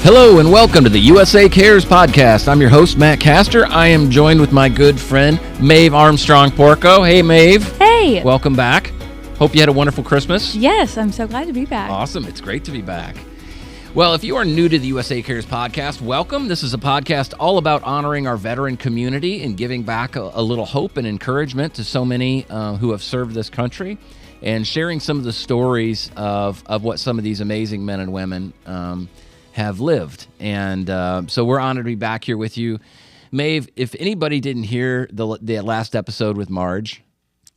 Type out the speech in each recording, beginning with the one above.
Hello and welcome to the USA Cares podcast. I'm your host, Matt Castor. I am joined with my good friend, Maeve Armstrong-Porco. Hey, Maeve. Hey. Welcome back. Hope you had a wonderful Christmas. Yes, I'm so glad to be back. Awesome. It's great to be back. Well, if you are new to the USA Cares podcast, welcome. This is a podcast all about honoring our veteran community and giving back a little hope and encouragement to so many who have served this country and sharing some of the stories of what some of these amazing men and women have lived. And so we're honored to be back here with you. Maeve, if anybody didn't hear the last episode with Marge,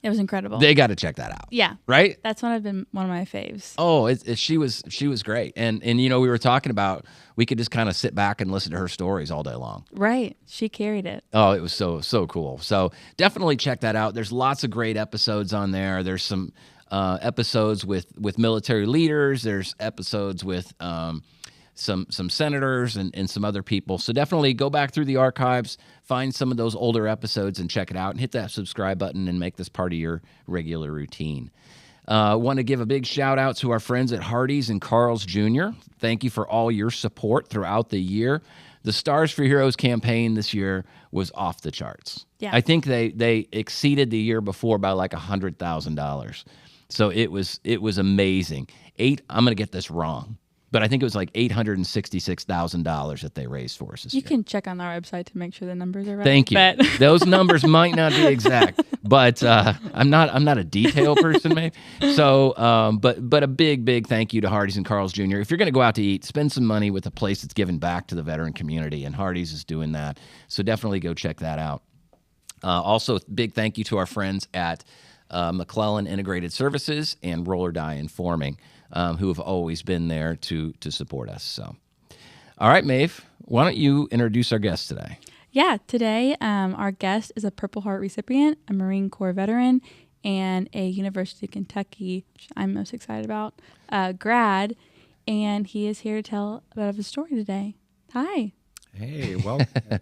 it was incredible. they got to check that out. Yeah. Right? That's one of my faves. Oh, she was great. And you know, we were talking about we could just kind of sit back and listen to her stories all day long. Right. She carried it. Oh, it was so cool. So definitely check that out. There's lots of great episodes on there. There's some episodes with military leaders. There's episodes with some senators and some other people. So definitely go back through the archives, find some of those older episodes and check it out and hit that subscribe button and make this part of your regular routine. Want to give a big shout out to our friends at Hardee's and Carl's Jr. Thank you for all your support throughout the year. The Stars for Heroes campaign this year was off the charts. Yeah. I think they exceeded the year before by like $100,000. So it was amazing. I'm going to get this wrong, but I think it was like $866,000 that they raised for us this year. You can check on our website to make sure the numbers are right. Thank you. But Those numbers might not be exact, but I'm not a detail person, maybe. So, but a big thank you to Hardee's and Carl's Jr. If you're going to go out to eat, spend some money with a place that's giving back to the veteran community, and Hardee's is doing that. So definitely go check that out. Also, big thank you to our friends at McClellan Integrated Services and Roller Die Informing, who have always been there to support us. So, all right, Maeve, why don't you introduce our guest today? yeah, today our guest is a Purple Heart recipient, a Marine Corps veteran, and a University of Kentucky, which I'm most excited about, grad. And he is here to tell about his story today. Hi. Hey, well,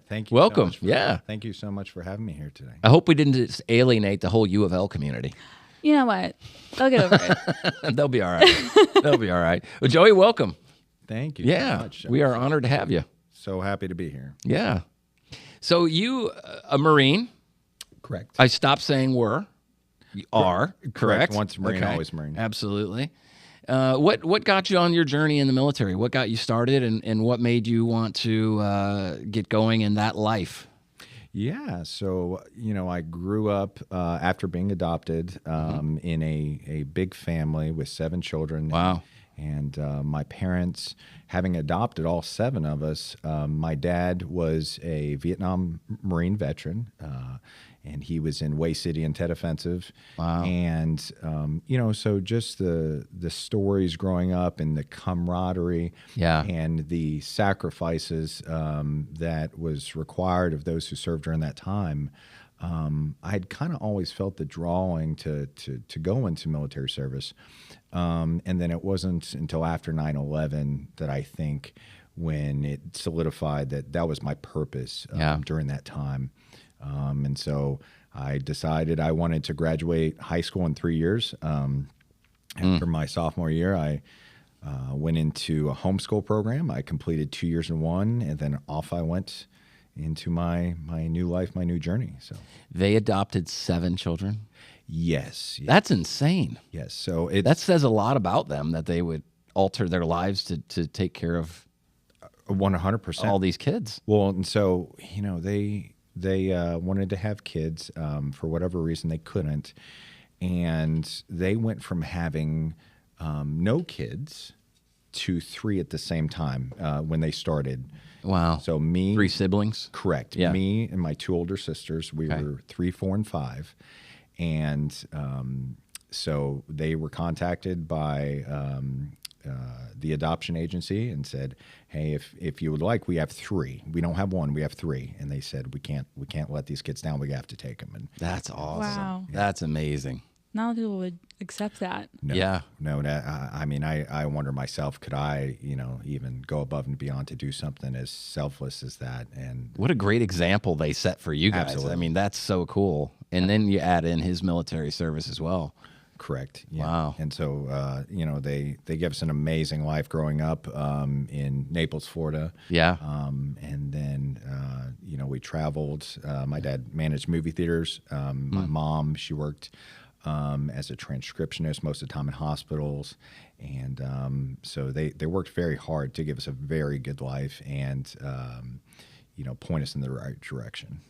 thank you. Welcome. So much thank you so much for having me here today. I hope we didn't just alienate the whole U of L community. You know what? They'll get over it. They'll be all right. They'll be all right. Well, Joey, welcome. Thank you Yeah, so much. we are honored to have you. So happy to be here. Yeah. So you, a Marine. Correct. I stopped saying were. You are, correct? Once Marine, Okay. always Marine. Absolutely. What got you on your journey in the military? What got you started, and what made you want to get going in that life? Yeah, so, I grew up after being adopted in a big family with 7 children. Wow. And my parents, having adopted all 7 of us, my dad was a Vietnam Marine veteran, and he was in Way City and Tet Offensive. Wow. And, so just the stories growing up and the camaraderie and the sacrifices that was required of those who served during that time, I had kind of always felt the drawing to go into military service. And then it wasn't until after 9/11 that I think when it solidified that was my purpose during that time. And so I decided I wanted to graduate high school in 3 years. After my sophomore year, I went into a homeschool program. I completed 2 years in one, and then off I went into my new life, my new journey. So They adopted 7 children? yes. That's insane. Yes. So That says a lot about them, that they would alter their lives to take care of 100%. all these kids. Well, and so, they wanted to have kids. For whatever reason, they couldn't. And they went from having no kids to 3 at the same time when they started. Wow. So me... 3 siblings? Correct. Yeah. Me and my 2 older sisters, we were 3, 4, and 5. And so they were contacted by the adoption agency and said, hey, if you would like, we have 3. We don't have 1, we have 3. And they said, we can't let these kids down. We have to take them. And That's awesome. Wow. That's amazing. Not a lot of people would accept that. I wonder myself, could I, even go above and beyond to do something as selfless as that? And What a great example they set for you guys. Absolutely. I mean, that's so cool. And then you add in his military service as well. Correct. Yeah. Wow. And so, they gave us an amazing life growing up in Naples, Florida. Yeah. And then, we traveled. My dad managed movie theaters. My mom, she worked as a transcriptionist most of the time in hospitals. And so they worked very hard to give us a very good life and, point us in the right direction.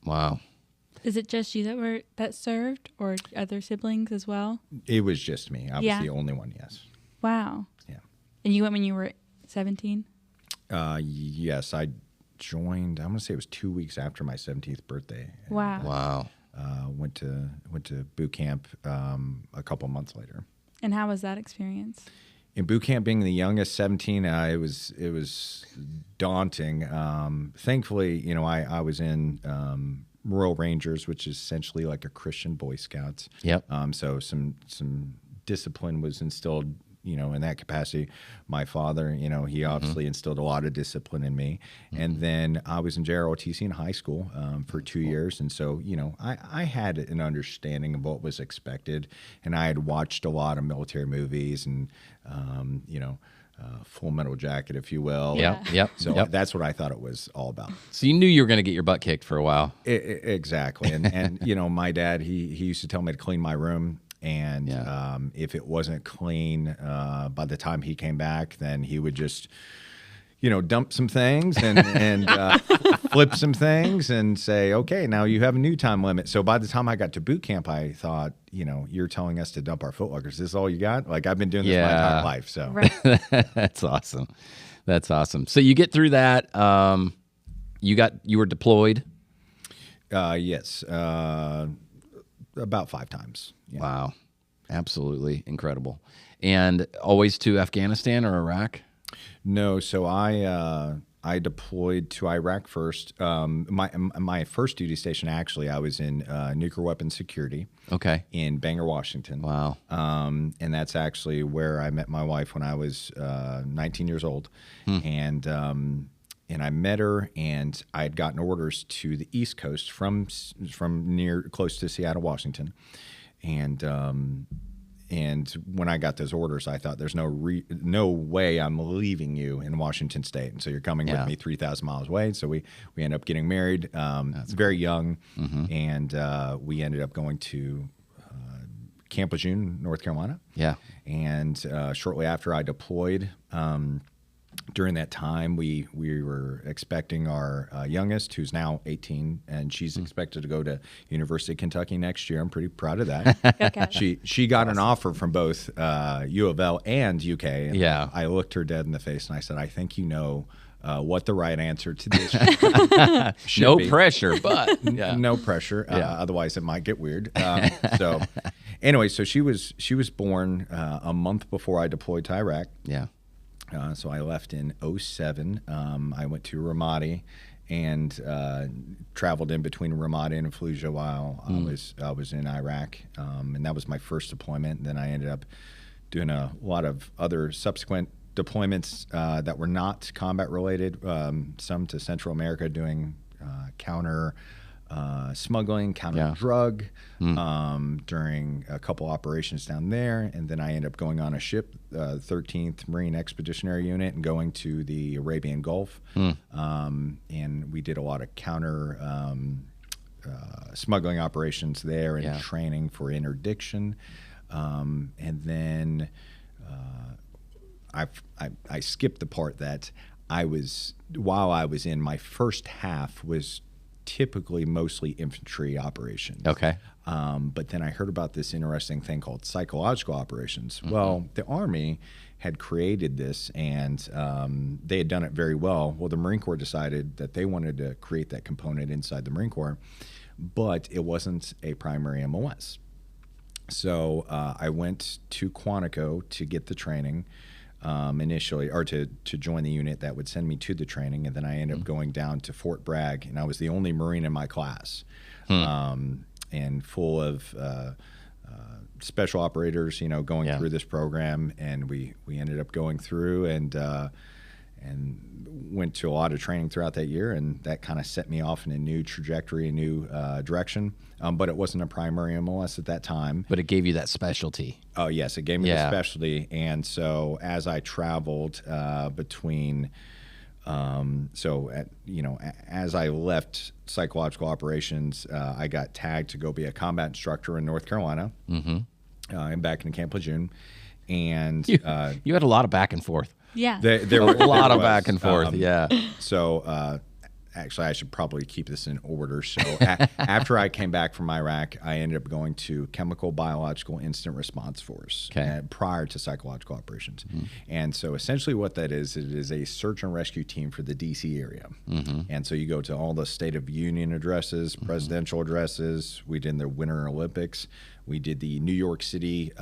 Wow. Is it just you that served, or other siblings as well? It was just me. I was the only one, yes. Wow. Yeah. And you went when you were 17? Yes, I joined, I'm going to say it was 2 weeks after my 17th birthday. Wow. Wow. Went to boot camp a couple months later. And how was that experience? In boot camp, being the youngest, 17, it was daunting. Thankfully, I was in Royal Rangers, which is essentially like a Christian Boy Scouts. Yep. So some discipline was instilled, in that capacity. My father, he obviously instilled a lot of discipline in me. And then I was in JROTC in high school for 2 years. And so, I had an understanding of what was expected. And I had watched a lot of military movies and, Full Metal Jacket, if you will. Yep. So that's what I thought it was all about. So you knew you were going to get your butt kicked for a while. Exactly. And my dad, he used to tell me to clean my room. And if it wasn't clean by the time he came back, then he would just, dump some things and flip some things and say, okay, now you have a new time limit. So by the time I got to boot camp, I thought, you're telling us to dump our footlockers. Is this all you got? Like, I've been doing this my entire life. So That's awesome. That's awesome. So you get through that. You were deployed? Yes. About 5 times. Yeah. Wow. Absolutely incredible. And always to Afghanistan or Iraq? No. So I deployed to Iraq first. My first duty station, actually, I was in nuclear weapons security. Okay. In Bangor, Washington. Wow. And that's actually where I met my wife when I was 19 years old. And I met her, and I had gotten orders to the East Coast from close to Seattle, Washington. And when I got those orders, I thought, there's no way I'm leaving you in Washington State. And so you're coming with me 3,000 miles away. So we ended up getting married very young. And we ended up going to Camp Lejeune, North Carolina. Yeah. And shortly after I deployed, during that time, we were expecting our youngest, who's now 18, and she's expected to go to University of Kentucky next year. I'm pretty proud of that. She got an offer from both U of L and UK. And I looked her dead in the face and I said, I think you know what the right answer to this should no be. Pressure, but no pressure. Otherwise, it might get weird. So anyway, so she was born a month before I deployed to Iraq. Yeah. So I left in 2007. I went to Ramadi and traveled in between Ramadi and Fallujah while I was in Iraq. And that was my first deployment. And then I ended up doing a lot of other subsequent deployments that were not combat related, some to Central America doing counter smuggling, counter drug during a couple operations down there. And then I ended up going on a ship, 13th Marine Expeditionary Unit, and going to the Arabian Gulf. And we did a lot of counter smuggling operations there and training for interdiction. And then I skipped the part that while I was in, my first half was typically mostly infantry operations. Okay. But then I heard about this interesting thing called psychological operations. Well, the Army had created this, and they had done it very well. Well, the Marine Corps decided that they wanted to create that component inside the Marine Corps, but it wasn't a primary MOS. So I went to Quantico to get the training. Initially, or to join the unit that would send me to the training, and then I ended up going down to Fort Bragg, and I was the only Marine in my class, and full of special operators, going through this program, and we ended up going through, and and went to a lot of training throughout that year, and that kind of set me off in a new trajectory, a new direction. But it wasn't a primary MLS at that time. But it gave you that specialty. Oh, yes, it gave me the specialty. And so as I traveled between, as I left psychological operations, I got tagged to go be a combat instructor in North Carolina. And back in Camp Lejeune. And you had a lot of back and forth. Yeah. There were a lot of back and forth. So actually, I should probably keep this in order. So after I came back from Iraq, I ended up going to Chemical Biological Incident Response Force prior to psychological operations. And so essentially what that is, it is a search and rescue team for the D.C. area. And so you go to all the State of Union addresses, presidential addresses. We did the Winter Olympics. We did the New York City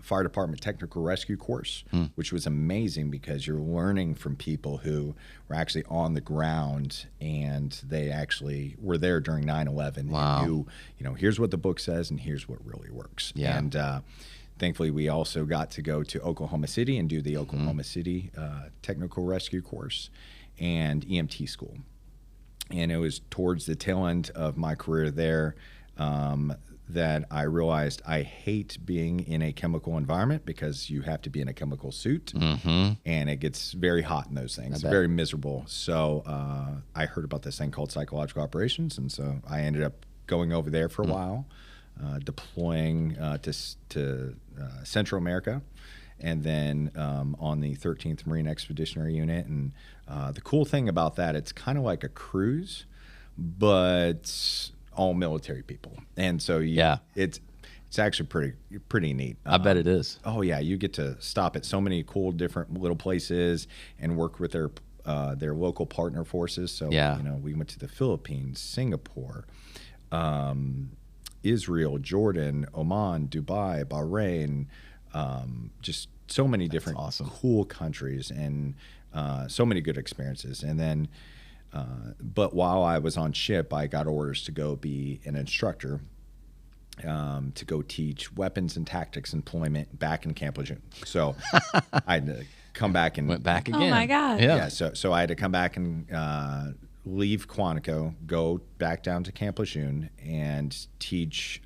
Fire Department Technical Rescue Course, which was amazing because you're learning from people who were actually on the ground and they actually were there during 9/11. Wow. And knew, here's what the book says and here's what really works. Yeah. And thankfully, we also got to go to Oklahoma City and do the Oklahoma City Technical Rescue Course and EMT school. And it was towards the tail end of my career there that I realized I hate being in a chemical environment because you have to be in a chemical suit and it gets very hot in those things, very miserable. So I heard about this thing called psychological operations, and so I ended up going over there for a while, deploying to Central America, and then on the 13th Marine Expeditionary Unit. And the cool thing about that, it's kind of like a cruise, but all military people, and so it's actually pretty neat. I bet it is. Oh yeah, you get to stop at so many cool different little places and work with their local partner forces. So we went to the Philippines, Singapore, Israel, Jordan, Oman, Dubai, Bahrain, just so many different cool countries and so many good experiences. And then but while I was on ship, I got orders to go be an instructor, to go teach weapons and tactics employment back in Camp Lejeune. So I had to come back and went back again. Oh my God! Yeah. So I had to come back and leave Quantico, go back down to Camp Lejeune, and teach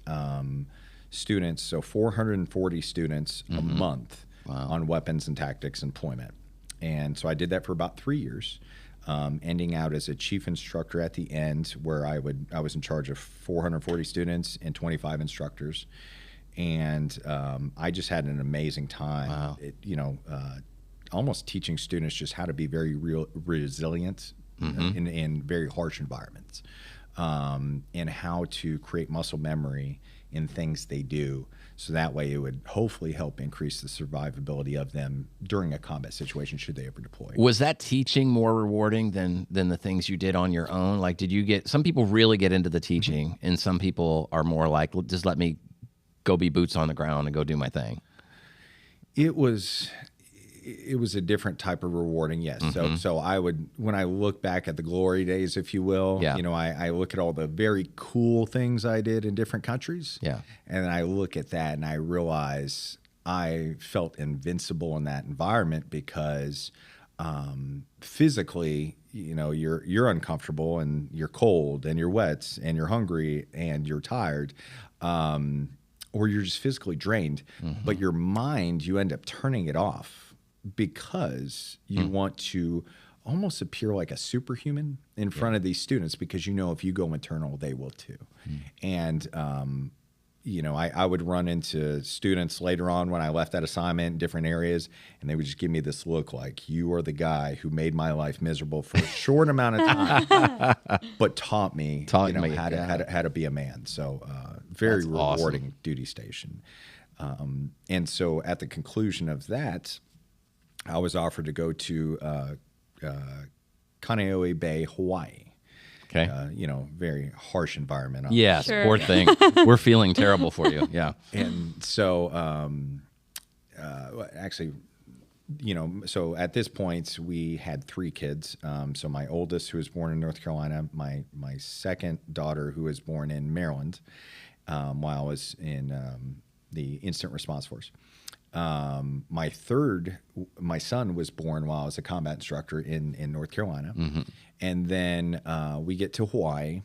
students. So 440 students a month on weapons and tactics employment. And so I did that for about 3 years. Ending out as a chief instructor at the end, where I was in charge of 440 students and 25 instructors, and I just had an amazing time. Wow. Almost teaching students just how to be very resilient in very harsh environments, and how to create muscle memory in things they do. So that way it would hopefully help increase the survivability of them during a combat situation should they ever deploy. Was that teaching more rewarding than the things you did on your own? Like, did you get, some people really get into the teaching and some people are more like, just let me go be boots on the ground and go do my thing? It was a different type of rewarding, yes. So I would, when I look back at the glory days, if you will, I look at all the very cool things I did in different countries. Yeah. And then I look at that and I realize I felt invincible in that environment because physically, you're uncomfortable and you're cold and you're wet and you're hungry and you're tired. Or you're just physically drained, but your mind, you end up turning it off because you want to almost appear like a superhuman in front of these students because if you go maternal, they will too. And, I would run into students later on when I left that assignment in different areas, and they would just give me this look like, you are the guy who made my life miserable for a short amount of time, but taught me how to be a man. So very That's rewarding awesome. duty station. And so at the conclusion of that, I was offered to go to Kaneohe Bay, Hawaii. Okay. Very harsh environment. Yes, Sure. poor thing. We're feeling terrible for you. Yeah. And so, so at this point, we had 3 kids. So my oldest, who was born in North Carolina, my second daughter, who was born in Maryland, while I was in the Instant Response Force. my son was born while I was a combat instructor in North Carolina. And then we get to Hawaii,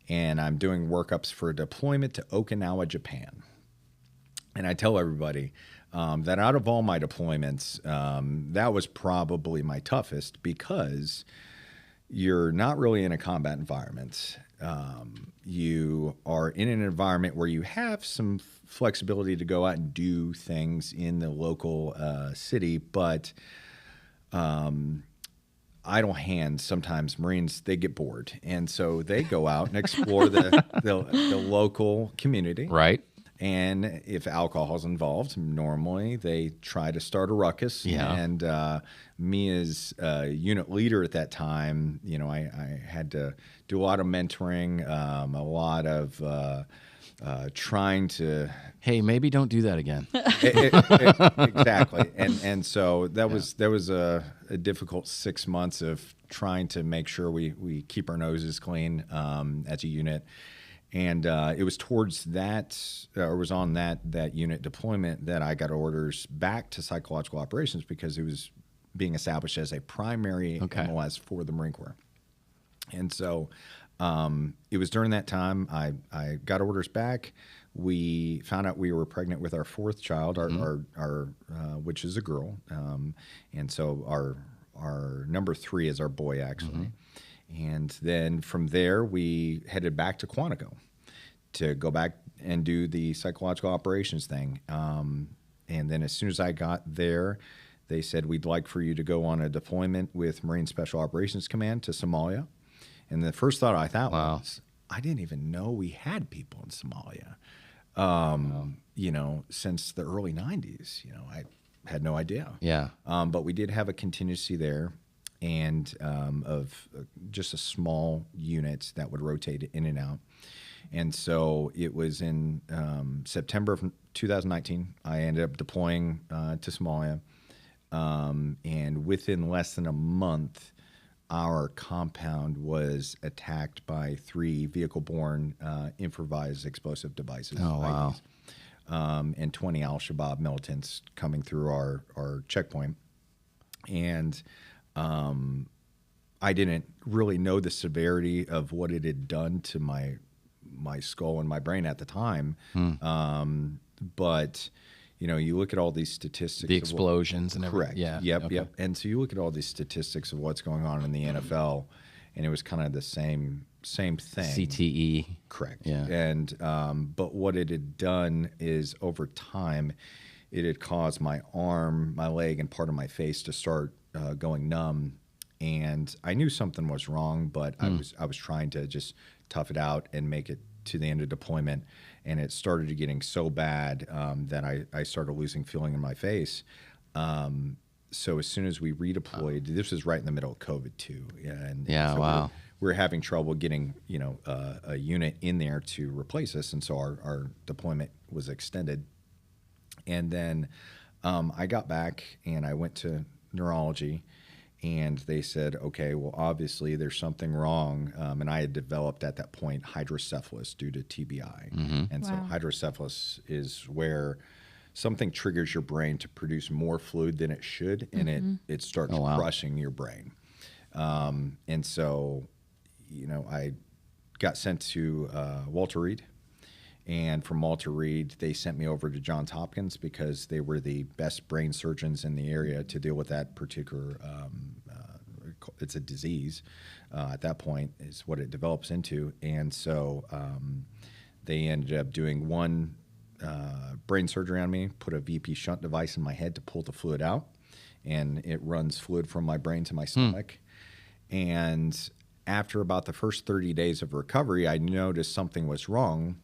and I'm doing workups for a deployment to Okinawa, Japan. And I tell everybody that out of all my deployments, that was probably my toughest, because you're not really in a combat environment. You are in an environment where you have some flexibility to go out and do things in the local city, but idle hands, sometimes Marines, they get bored. And so they go out and explore the local community. Right. And if alcohol is involved, normally they try to start a ruckus. Yeah. And me as a unit leader at that time, I had to do a lot of mentoring, a lot of trying to... Hey, maybe don't do that again. Exactly. And so that was a difficult 6 months of trying to make sure we keep our noses clean as a unit. And it was towards that, or was on that unit deployment, that I got orders back to psychological operations, because it was being established as a primary MLS for the Marine Corps. And so it was during that time I got orders back. We found out we were pregnant with our fourth child, our which is a girl, and so our number 3 is our boy, actually. And then from there, we headed back to Quantico to go back and do the psychological operations thing. And then as soon as I got there, they said, we'd like for you to go on a deployment with Marine Special Operations Command to Somalia. And the first thought I thought was, I didn't even know we had people in Somalia, since the early 90s. I had no idea. Yeah. But we did have a contingency there, and of just a small unit that would rotate in and out. And so it was in September of 2019, I ended up deploying to Somalia. And within less than a month, our compound was attacked by 3 vehicle-borne improvised explosive devices. Oh, wow. And 20 al-Shabaab militants coming through our checkpoint. And I didn't really know the severity of what it had done to my skull and my brain at the time. But you look at all these statistics, the explosions and everything. Correct. Yeah. Yep. And so you look at all these statistics of what's going on in the NFL, and it was kind of the same thing. CTE. Correct. Yeah. And but what it had done is, over time, it had caused my arm, my leg, and part of my face to start going numb. And I knew something was wrong, but I was trying to just tough it out and make it to the end of deployment. And it started getting so bad that I started losing feeling in my face. So as soon as we redeployed, this was right in the middle of COVID too. So we were having trouble getting a unit in there to replace us, and so our deployment was extended. And then I got back and I went to neurology. And they said, okay, well, obviously there's something wrong. And I had developed at that point hydrocephalus due to TBI. And so hydrocephalus is where something triggers your brain to produce more fluid than it should, and it starts crushing your brain. And so, I got sent to Walter Reed. And from Walter Reed, they sent me over to Johns Hopkins, because they were the best brain surgeons in the area to deal with that particular, it's a disease at that point, is what it develops into. And so they ended up doing one brain surgery on me, put a VP shunt device in my head to pull the fluid out, and it runs fluid from my brain to my stomach. And after about the first 30 days of recovery, I noticed something was wrong.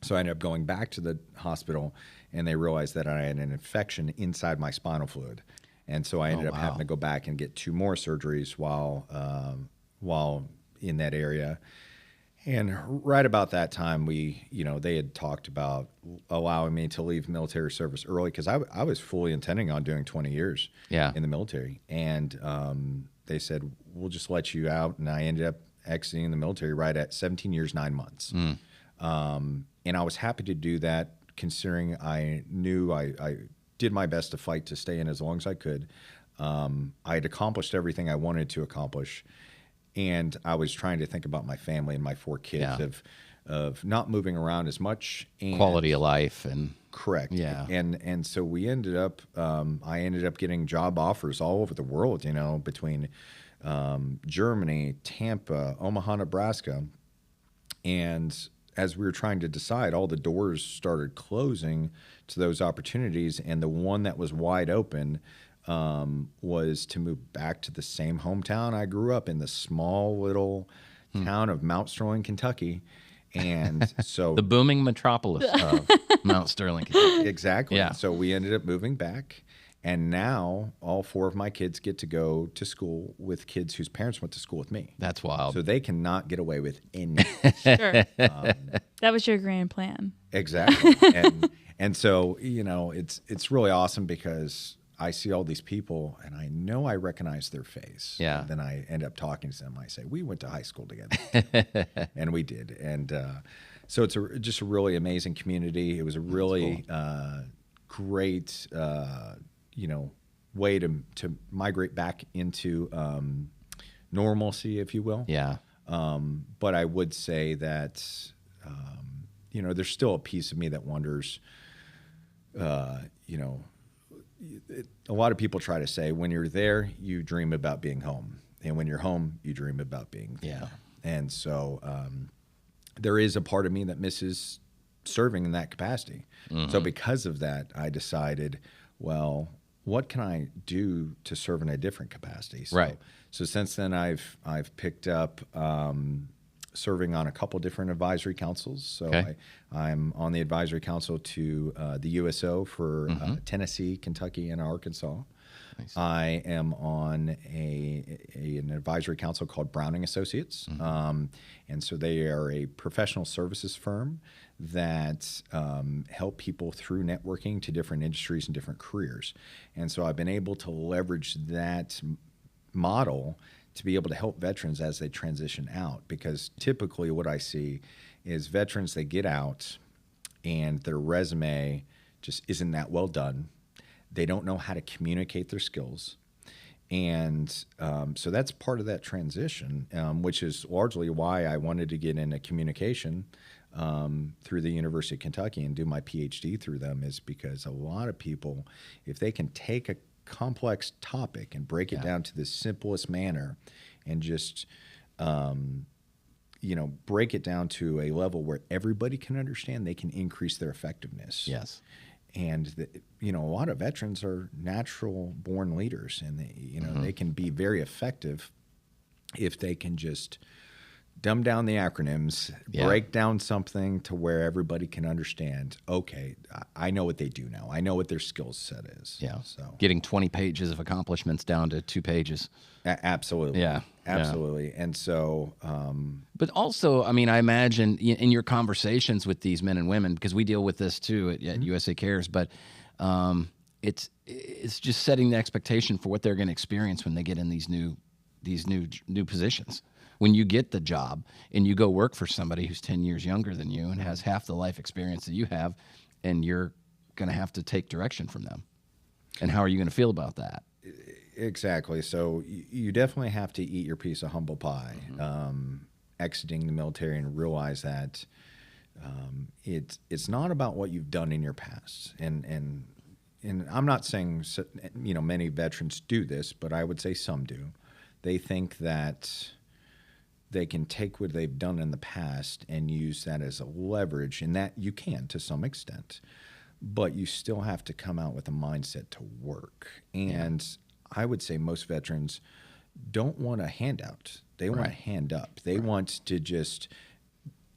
So I ended up going back to the hospital, and they realized that I had an infection inside my spinal fluid. And so I ended up having to go back and get 2 more surgeries while in that area. And right about that time, they had talked about allowing me to leave military service early, because I was fully intending on doing 20 years in the military. And they said, we'll just let you out. And I ended up exiting the military right at 17 years, 9 months. And I was happy to do that, considering I knew I did my best to fight to stay in as long as I could. I had accomplished everything I wanted to accomplish, and I was trying to think about my family and my 4 kids of not moving around as much. And quality of life and correct. Yeah. And so we ended up, I ended up getting job offers all over the world, you know, between Germany, Tampa, Omaha, Nebraska. And as we were trying to decide, all the doors started closing to those opportunities. And the one that was wide open was to move back to the same hometown I grew up in, the small little town of Mount Sterling, Kentucky. And so the booming metropolis of Mount Sterling, Kentucky. Exactly. Yeah. So we ended up moving back. And now all 4 of my kids get to go to school with kids whose parents went to school with me. That's wild. So they cannot get away with anything. Sure. That was your grand plan. Exactly. And so, you know, it's really awesome because I see all these people and I know I recognize their face. Yeah. And then I end up talking to them. I say, we went to high school together. And we did. And so it's just a really amazing community. It was a really great, you know, way to migrate back into normalcy, if you will. Yeah. But I would say that, you know, there's still a piece of me that wonders, you know, a lot of people try to say when you're there, you dream about being home. And when you're home, you dream about being there. Yeah. And so there is a part of me that misses serving in that capacity. Mm-hmm. So because of that, I decided, well, what can I do to serve in a different capacity? So, Right. So since then, I've picked up serving on a couple different advisory councils. So Okay. I'm on the advisory council to the USO for Tennessee, Kentucky, and Arkansas. Nice. I am on an advisory council called Browning Associates. And so they are a professional services firm that help people through networking to different industries and different careers. And so I've been able to leverage that model to be able to help veterans as they transition out, because typically what I see is veterans, they get out and their resume just isn't that well done. They don't know how to communicate their skills. And so that's part of that transition, which is largely why I wanted to get into communication through the University of Kentucky and do my PhD through them, is because a lot of people, if they can take a complex topic and break it down to the simplest manner and just, you know, break it down to a level where everybody can understand, they can increase their effectiveness. Yes. And, you know, a lot of veterans are natural born leaders, and they, you know, they can be very effective if they can just dumb down the acronyms, break down something to where everybody can understand, okay, I know what they do now. I know what their skill set is. Yeah. So Getting 20 pages of accomplishments down to 2 pages. Absolutely. Yeah. Absolutely. And so, But also, I mean, I imagine in your conversations with these men and women, because we deal with this too at USA Cares, but it's just setting the expectation for what they're going to experience when they get in these new positions. When you get the job and you go work for somebody who's 10 years younger than you and has half the life experience that you have, and you're going to have to take direction from them. And how are you going to feel about that? Exactly. So you definitely have to eat your piece of humble pie, exiting the military, and realize that it's not about what you've done in your past. And I'm not saying, you know, many veterans do this, but I would say some do. They think that they can take what they've done in the past and use that as a leverage, and that you can to some extent, but you still have to come out with a mindset to work. And I would say most veterans don't want a handout. They want a hand up. They want to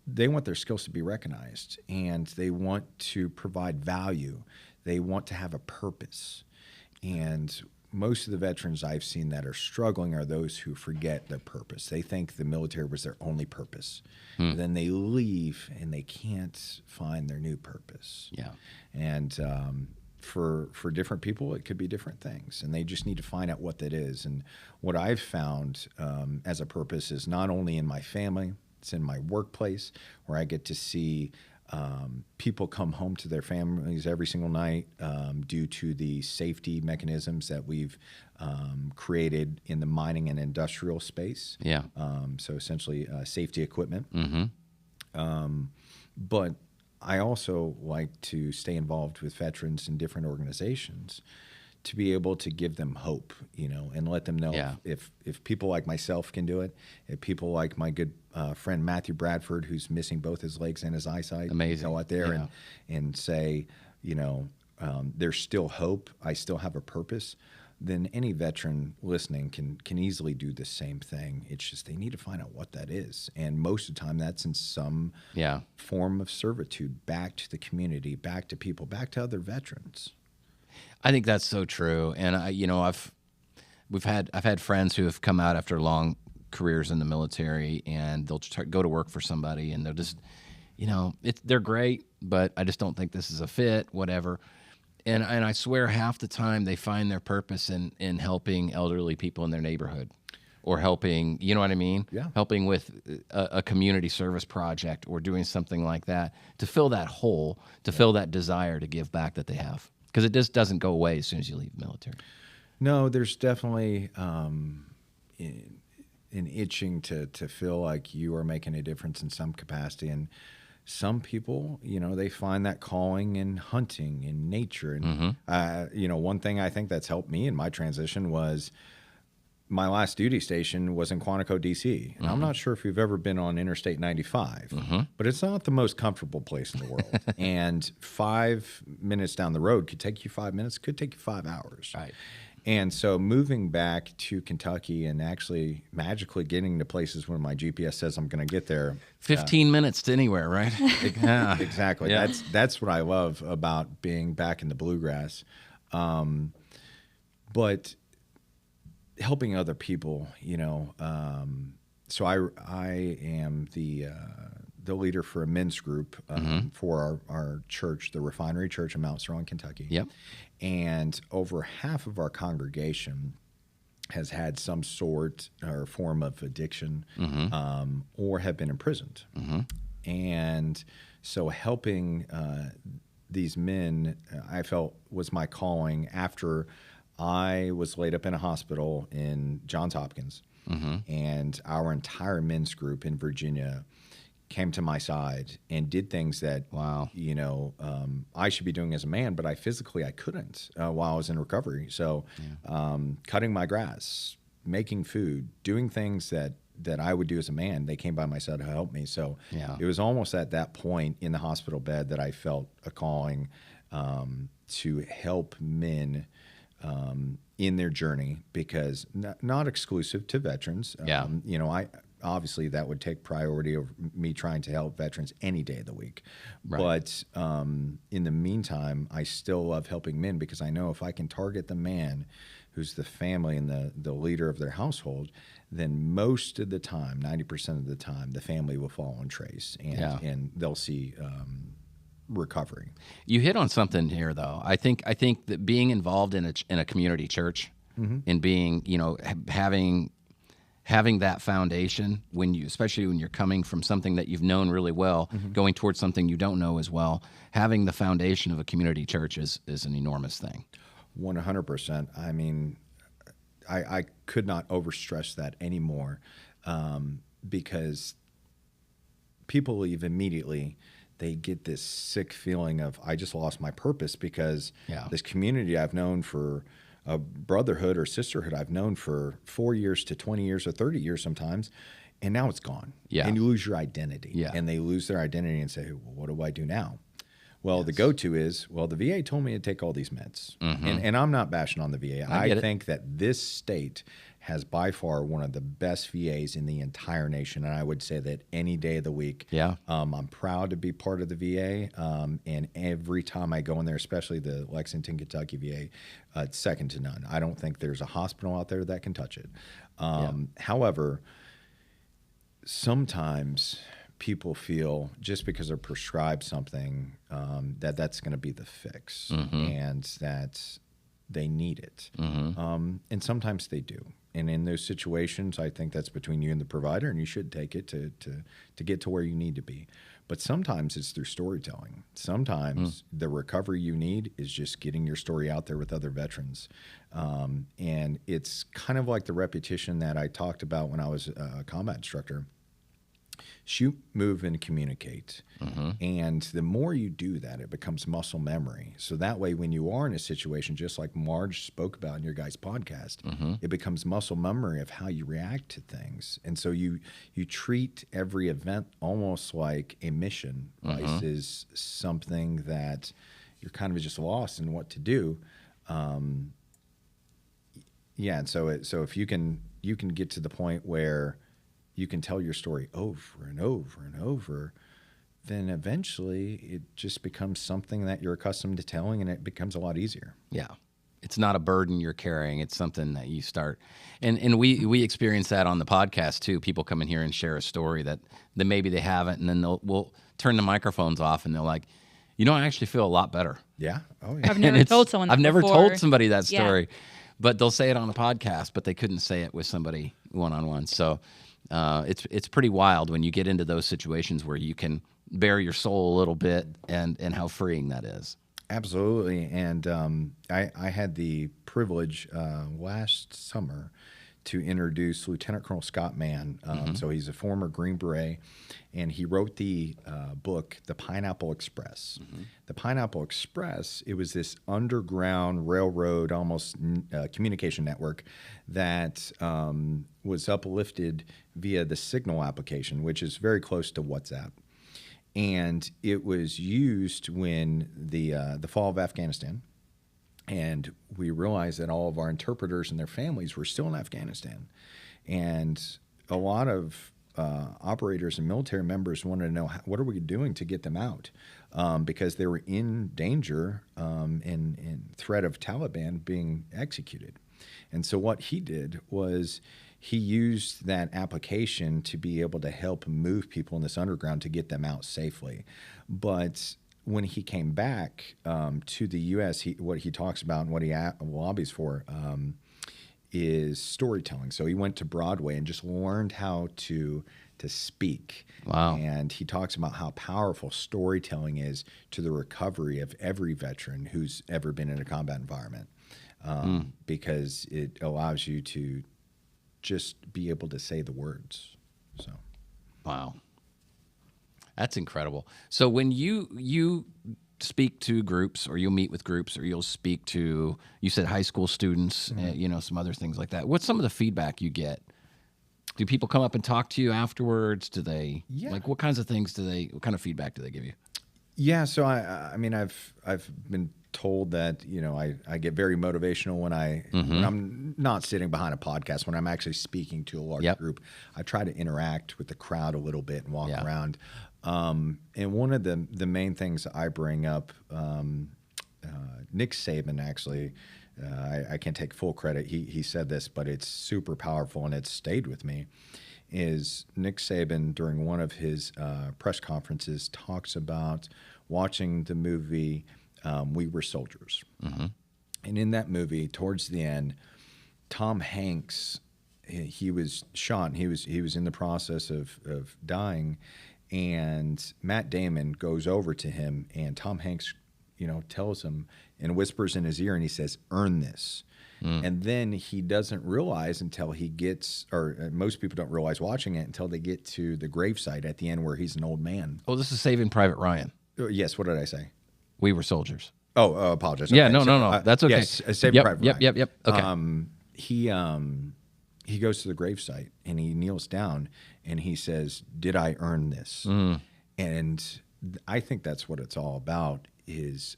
they want their skills to be recognized, and they want to provide value. They want to have a purpose. And most of the veterans I've seen that are struggling are those who forget their purpose. They think the military was their only purpose. Then they leave and they can't find their new purpose. Yeah. And for different people, it could be different things, and they just need to find out what that is. And what I've found as a purpose is not only in my family, it's in my workplace, where I get to see people come home to their families every single night due to the safety mechanisms that we've created in the mining and industrial space. Yeah. So essentially safety equipment. Mm-hmm. But I also like to stay involved with veterans in different organizations to be able to give them hope, and let them know if people like myself can do it, if people like my good friend Matthew Bradford, who's missing both his legs and his eyesight, amazing, go out there and say, there's still hope. I still have a purpose. Then any veteran listening can easily do the same thing. It's just they need to find out what that is. And most of the time that's in some form of servitude back to the community, back to people, back to other veterans. I think that's so true. And I've had friends who have come out after long careers in the military, and they'll go to work for somebody and they'll just, they're great, but I just don't think this is a fit, whatever. And I swear half the time they find their purpose in helping elderly people in their neighborhood, or helping, you know what I mean? Yeah. Helping with a community service project, or doing something like that to fill that hole, to fill that desire to give back that they have. Because it just doesn't go away as soon as you leave the military. No, there's definitely an itching to feel like you are making a difference in some capacity. And some people, they find that calling in hunting, in nature. And, one thing I think that's helped me in my transition was my last duty station was in Quantico, D.C. And I'm not sure if you've ever been on Interstate 95, but it's not the most comfortable place in the world. And 5 minutes down the road could take you 5 minutes, could take you 5 hours. Right. And so moving back to Kentucky and actually magically getting to places when my GPS says I'm going to get there. 15 minutes to anywhere, right? Yeah. Exactly. Yeah. That's what I love about being back in the bluegrass. But helping other people, so I am the leader for a men's group for our church, the Refinery Church in Mount Sterling, Kentucky. Yep. And over half of our congregation has had some sort or form of addiction or have been imprisoned. And so helping these men, I felt was my calling after I was laid up in a hospital in Johns Hopkins, and our entire men's group in Virginia came to my side and did things that, I should be doing as a man, but I couldn't while I was in recovery. So cutting my grass, making food, doing things that I would do as a man, they came by my side to help me. So it was almost at that point in the hospital bed that I felt a calling to help men in their journey, because not exclusive to veterans. I obviously that would take priority over me trying to help veterans any day of the week. Right. But in the meantime, I still love helping men, because I know if I can target the man who's the family and the leader of their household, then most of the time, 90% of the time, the family will fall on trace and they'll see recovery. You hit on something here, though. I think that being involved in a community church and being, having that foundation especially when you're coming from something that you've known really well, going towards something you don't know as well, having the foundation of a community church is an enormous thing. 100%. I mean, I could not overstress that anymore, because people leave immediately. They get this sick feeling of, I just lost my purpose, because this community I've known for a brotherhood or sisterhood I've known for 4 years to 20 years or 30 years sometimes, and now it's gone. Yeah. And you lose your identity. Yeah. And they lose their identity and say, well, what do I do now? Well, the go-to is, the VA told me to take all these meds. And I'm not bashing on the VA. I think that this state has by far one of the best VAs in the entire nation. And I would say that any day of the week, I'm proud to be part of the VA. And every time I go in there, especially the Lexington, Kentucky VA, it's second to none. I don't think there's a hospital out there that can touch it. However, sometimes people feel just because they're prescribed something that's going to be the fix and that they need it. And sometimes they do. And in those situations, I think that's between you and the provider, and you should take it to get to where you need to be. But sometimes it's through storytelling. Sometimes the recovery you need is just getting your story out there with other veterans. And it's kind of like the repetition that I talked about when I was a combat instructor. Shoot, move, and communicate. And the more you do that, it becomes muscle memory. So that way, when you are in a situation, just like Marge spoke about in your guys' podcast, it becomes muscle memory of how you react to things. And so you treat every event almost like a mission versus something that you're kind of just lost in what to do. Yeah, and so if you can get to the point where you can tell your story over and over and over, then eventually it just becomes something that you're accustomed to telling, and it becomes a lot easier. Yeah. It's not a burden you're carrying. It's something that you start. And we experience that on the podcast too. People come in here and share a story that maybe they haven't, and then we'll turn the microphones off and they're like, I actually feel a lot better. Yeah. Oh, yeah. I've never told someone that I've never before. told somebody that story, but they'll say it on the podcast, but they couldn't say it with somebody one-on-one. So it's pretty wild when you get into those situations where you can bare your soul a little bit, and how freeing that is. Absolutely. And I had the privilege last summer to introduce Lieutenant Colonel Scott Mann. So he's a former Green Beret, and he wrote the book, The Pineapple Express. The Pineapple Express, it was this underground railroad, almost communication network that was uplifted via the Signal application, which is very close to WhatsApp. And it was used when the fall of Afghanistan, and we realized that all of our interpreters and their families were still in Afghanistan. And a lot of operators and military members wanted to know, what are we doing to get them out? Because they were in danger and threat of Taliban being executed. And so what he did was he used that application to be able to help move people in this underground to get them out safely. But when he came back to the U.S., what he talks about and what he lobbies for is storytelling. So he went to Broadway and just learned how to speak. Wow. And he talks about how powerful storytelling is to the recovery of every veteran who's ever been in a combat environment, because it allows you to just be able to say the words. So, wow, that's incredible. So when you speak to groups, or you'll meet with groups, or you'll speak to, you said high school students, some other things like that. What's some of the feedback you get? Do people come up and talk to you afterwards? Do they like, what kinds of things what kind of feedback do they give you? Yeah, so I mean, I've been told that I get very motivational when when I'm not sitting behind a podcast, when I'm actually speaking to a large group. I try to interact with the crowd a little bit and walk around. And one of the main things I bring up, Nick Saban actually, I can't take full credit. He said this, but it's super powerful and it's stayed with me. Is Nick Saban during one of his press conferences talks about watching the movie We Were Soldiers. And in that movie, towards the end, Tom Hanks, he was shot and he was in the process of dying, and Matt Damon goes over to him, and Tom Hanks tells him and whispers in his ear, and he says, "Earn this." And then he doesn't realize until he gets, or most people don't realize watching it until they get to the gravesite at the end where he's an old man. Oh, this is Saving Private Ryan. Yes, what did I say? We Were Soldiers. Oh, apologize. Yeah, Okay, no. That's okay. Yes, Saving Private Ryan. Yep. Okay. He goes to the gravesite and he kneels down and he says, "Did I earn this?" And I think that's what it's all about, is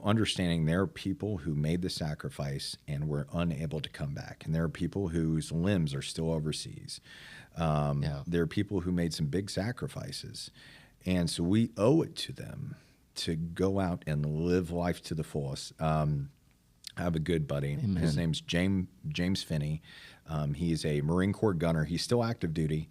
understanding there are people who made the sacrifice and were unable to come back. And there are people whose limbs are still overseas. There are people who made some big sacrifices. And so we owe it to them to go out and live life to the fullest. I have a good buddy. Amen. His name's James Finney. He's a Marine Corps gunner. He's still active duty.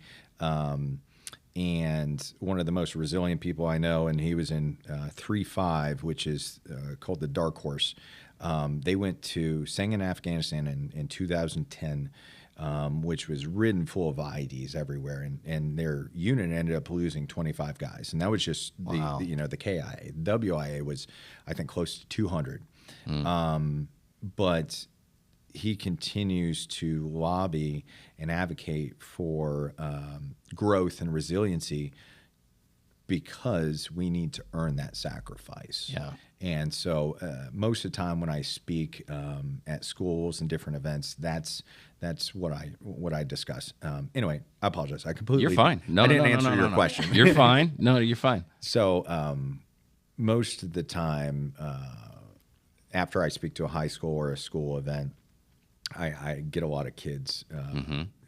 And one of the most resilient people I know, and he was in 3-5, which is called the Dark Horse. They went to sang in Afghanistan in 2010, which was ridden full of IEDs everywhere, and their unit ended up losing 25 guys, and that was just the KIA. WIA was, I think, close to 200. But he continues to lobby and advocate for growth and resiliency because we need to earn that sacrifice. Yeah. And so most of the time when I speak at schools and different events, that's what I discuss. Anyway, I apologize. I completely. You're fine. No, I didn't answer your question. You're fine. No, you're fine. So most of the time, after I speak to a high school or a school event, I get a lot of kids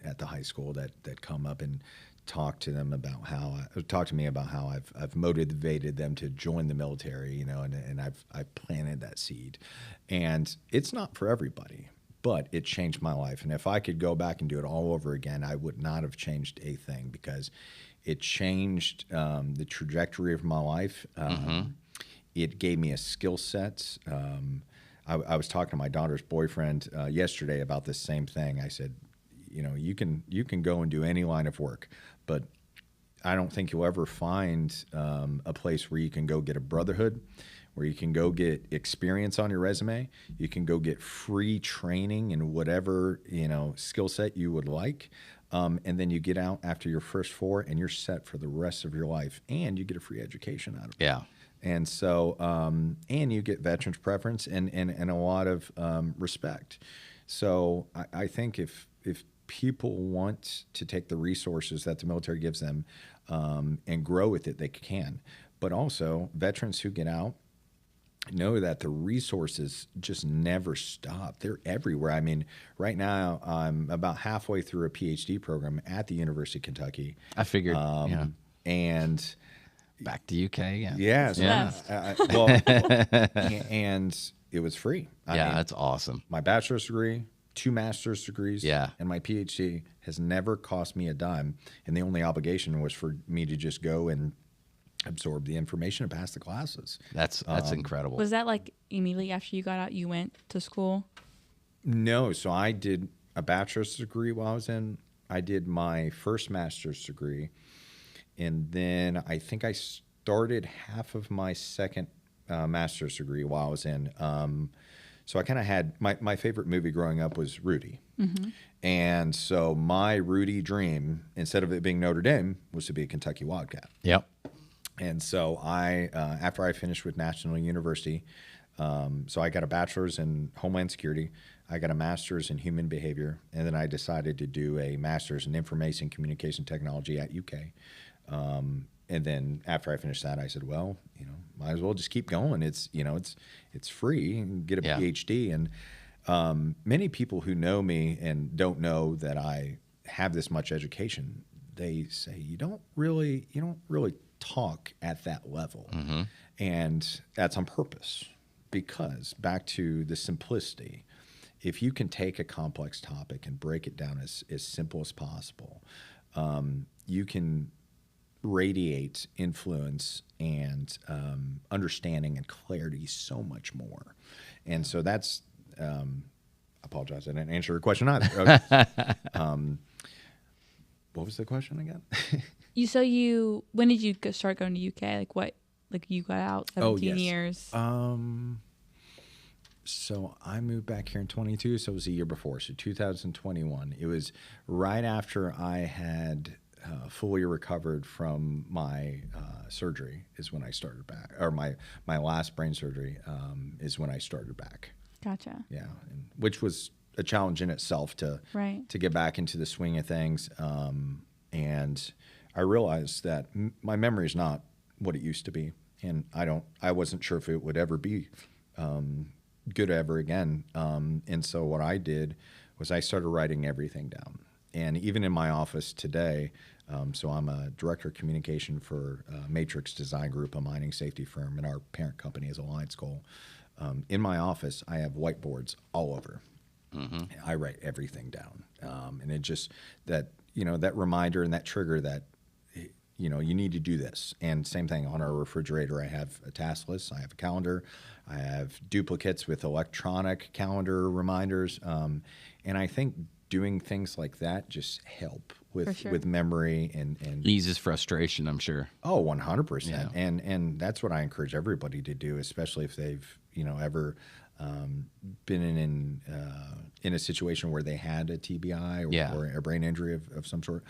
at the high school that come up and talk to me about how I've motivated them to join the military, and I've planted that seed, and it's not for everybody, but it changed my life. And if I could go back and do it all over again, I would not have changed a thing, because it changed the trajectory of my life. It gave me a skill set. I was talking to my daughter's boyfriend yesterday about this same thing. I said, you can go and do any line of work, but I don't think you'll ever find a place where you can go get a brotherhood, where you can go get experience on your resume. You can go get free training in whatever skill set you would like, and then you get out after your first 4, and you're set for the rest of your life, and you get a free education out of it. Yeah. And so, and you get veterans preference and a lot of respect. So I think if people want to take the resources that the military gives them and grow with it, they can. But also, veterans who get out know that the resources just never stop. They're everywhere. I mean, right now, I'm about halfway through a PhD program at the University of Kentucky. I figured, and back to UK again. Yeah. So, and it was free. I mean, that's awesome. My bachelor's degree, 2 master's degrees, and my PhD has never cost me a dime. And the only obligation was for me to just go and absorb the information and pass the classes. That's incredible. Was that like immediately after you got out, you went to school? No. So I did a bachelor's degree while I was in. I did my first master's degree. And then I think I started half of my second master's degree while I was in. So I kind of had my favorite movie growing up was Rudy. And so my Rudy dream, instead of it being Notre Dame, was to be a Kentucky Wildcat. Yep. And so I, after I finished with National University, so I got a bachelor's in Homeland Security. I got a master's in human behavior. And then I decided to do a master's in information communication technology at UK. And then after I finished that, I said, well, might as well just keep going. It's free. You can get a PhD. And many people who know me and don't know that I have this much education, they say, you don't really talk at that level. And that's on purpose, because back to the simplicity, if you can take a complex topic and break it down as simple as possible, you can radiate influence and understanding and clarity so much more. And so that's I apologize, I didn't answer your question either. What was the question again? When did you start going to UK? Like you got out 17 years? So I moved back here in 22, so it was a year before, so 2021. It was right after I had fully recovered from my surgery is when I started back, or my last brain surgery is when I started back. Gotcha. Yeah, which was a challenge in itself to get back into the swing of things. And I realized that my memory is not what it used to be, and I wasn't sure if it would ever be good ever again. And so what I did was I started writing everything down. And even in my office today, so I'm a director of communication for Matrix Design Group, a mining safety firm, and our parent company is Alliance Coal. In my office, I have whiteboards all over. I write everything down. And it just, that reminder and that trigger that, you need to do this. And same thing on our refrigerator. I have a task list. I have a calendar. I have duplicates with electronic calendar reminders. And I think doing things like that just help with memory and eases frustration, I'm sure. Oh, 100%. And that's what I encourage everybody to do, especially if they've, ever been in a situation where they had a TBI or a brain injury of some sort.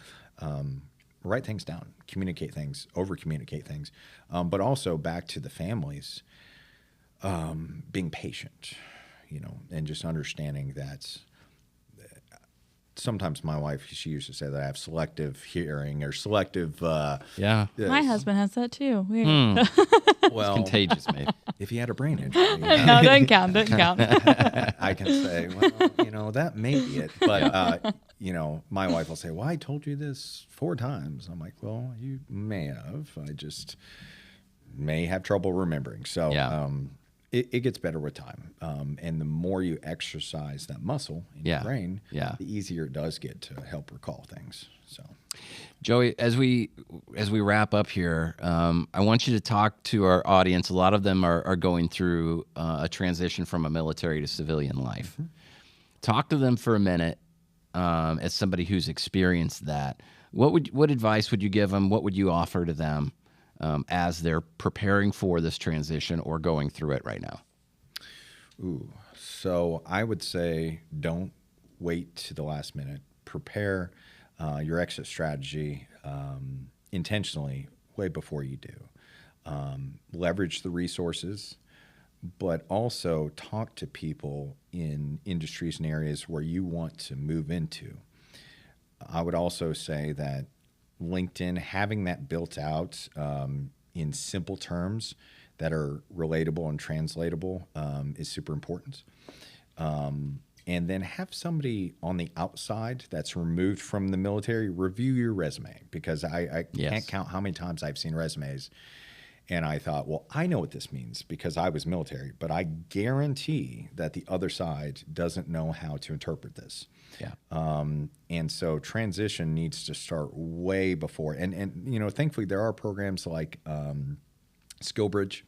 Write things down, communicate things, over-communicate things. But also back to the families, being patient, and just understanding that sometimes my wife, she used to say that I have selective hearing or selective. My husband has that too. Weird. Well, it's contagious, maybe. If he had a brain injury. No, doesn't count. I can say, well, that may be it. But, my wife will say, well, I told you this 4 times. I'm like, well, you may have. I just may have trouble remembering. So it gets better with time. And the more you exercise that muscle in your brain, the easier it does get to help recall things. So, Joey, as we wrap up here, I want you to talk to our audience. A lot of them are going through a transition from a military to civilian life. Mm-hmm. Talk to them for a minute as somebody who's experienced that. What advice would you give them? What would you offer to them as they're preparing for this transition or going through it right now? So I would say don't wait to the last minute. Prepare your exit strategy intentionally way before you do. Leverage the resources, but also talk to people in industries and areas where you want to move into. I would also say that LinkedIn, having that built out in simple terms that are relatable and translatable is super important. And then have somebody on the outside that's removed from the military review your resume, because I can't count how many times I've seen resumes and I thought, well, I know what this means because I was military, but I guarantee that the other side doesn't know how to interpret this. And so transition needs to start way before. And thankfully there are programs like SkillBridge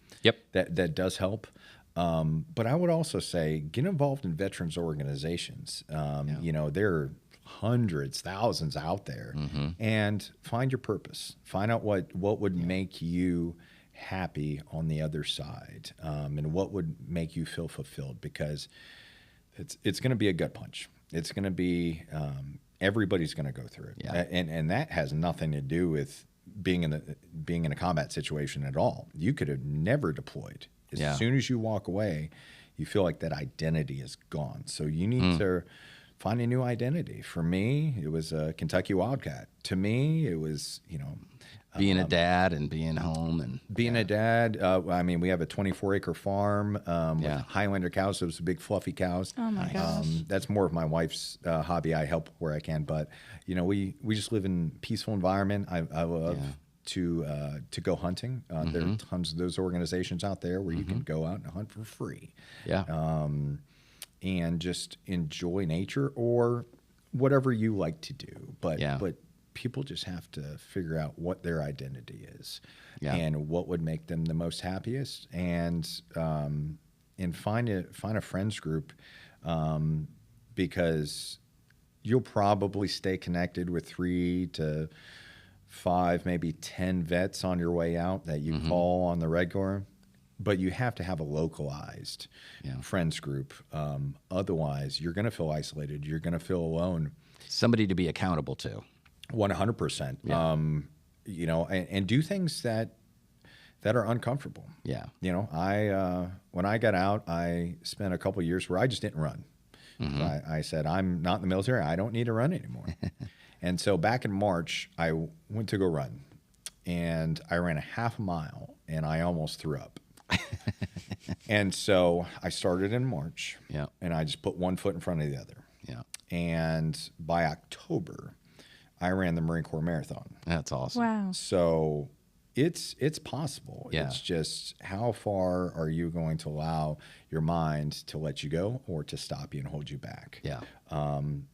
that does help. But I would also say get involved in veterans organizations. There are hundreds, thousands out there, and find your purpose. Find out what would make you happy on the other side, and what would make you feel fulfilled, because it's going to be a gut punch. It's going to be everybody's going to go through it, and that has nothing to do with being in a combat situation at all. You could have never deployed. As soon as you walk away, you feel like that identity is gone. So you need to find a new identity. For me, it was a Kentucky Wildcat. To me, it was, being a dad and being home and being a dad. We have a 24-acre farm with Highlander cows. So it's big fluffy cows. Oh my gosh. That's more of my wife's hobby. I help where I can, but we just live in a peaceful environment. I love to go hunting. There are tons of those organizations out there where you can go out and hunt for free. And just enjoy nature or whatever you like to do. But people just have to figure out what their identity is and what would make them the most happiest, and find a friends group, because you'll probably stay connected with 3 to 5, maybe 10 vets on your way out that you call on the regular, but you have to have a localized friends group. Otherwise, you're going to feel isolated. You're going to feel alone. Somebody to be accountable to. 100%. And do things that are uncomfortable. When I got out, I spent a couple of years where I just didn't run. So I said, I'm not in the military. I don't need to run anymore. And so back in March, I went to go run, and I ran a half a mile, and I almost threw up. And so I started in March, and I just put one foot in front of the other. And by October, I ran the Marine Corps Marathon. That's awesome. Wow. So it's possible. It's just how far are you going to allow your mind to let you go or to stop you and hold you back?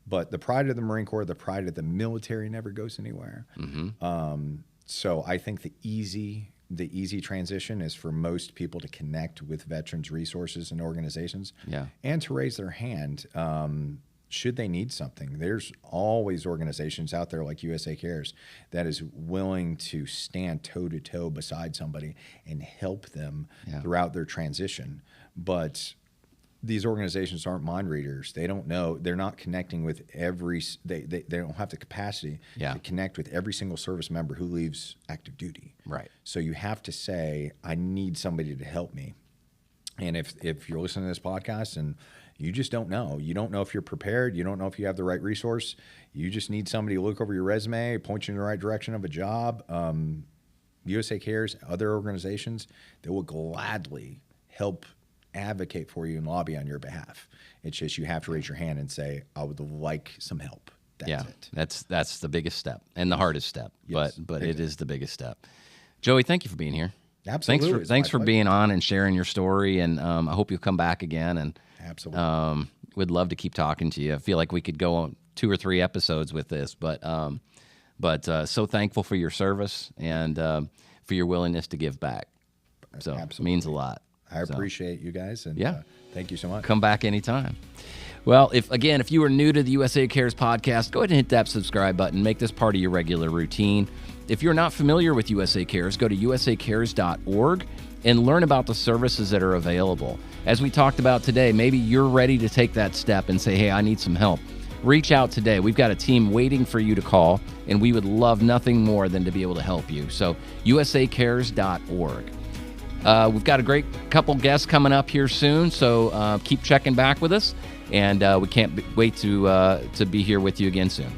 But the pride of the Marine Corps, the pride of the military never goes anywhere. So I think the easy transition is for most people to connect with veterans resources and organizations, and to raise their hand should they need something. There's always organizations out there like USA Cares that is willing to stand toe-to-toe beside somebody and help them throughout their transition. But these organizations aren't mind readers. They don't know. They're not connecting with they don't have the capacity to connect with every single service member who leaves active duty. Right. So you have to say, I need somebody to help me. And if you're listening to this podcast and you just don't know, you don't know if you're prepared, you don't know if you have the right resource, you just need somebody to look over your resume, point you in the right direction of a job, USA Cares, other organizations, they will gladly help advocate for you and lobby on your behalf. It's just you have to raise your hand and say, I would like some help. That's it. That's the biggest step and the hardest step, Yes, but it is the biggest step. Joey, thank you for being here. Absolutely. Thanks for being on and sharing your story, and I hope you'll come back again. And absolutely, would love to keep talking to you. I feel like we could go on 2 or 3 episodes with this, but so thankful for your service and for your willingness to give back. So it means a lot. I appreciate you guys, and thank you so much. Come back anytime. Well, if you are new to the USA Cares podcast, go ahead and hit that subscribe button. Make this part of your regular routine. If you're not familiar with USA Cares, go to usacares.org and learn about the services that are available. As we talked about today, maybe you're ready to take that step and say, hey, I need some help. Reach out today. We've got a team waiting for you to call, and we would love nothing more than to be able to help you. So usacares.org. We've got a great couple guests coming up here soon, so keep checking back with us, and we can't wait to be here with you again soon.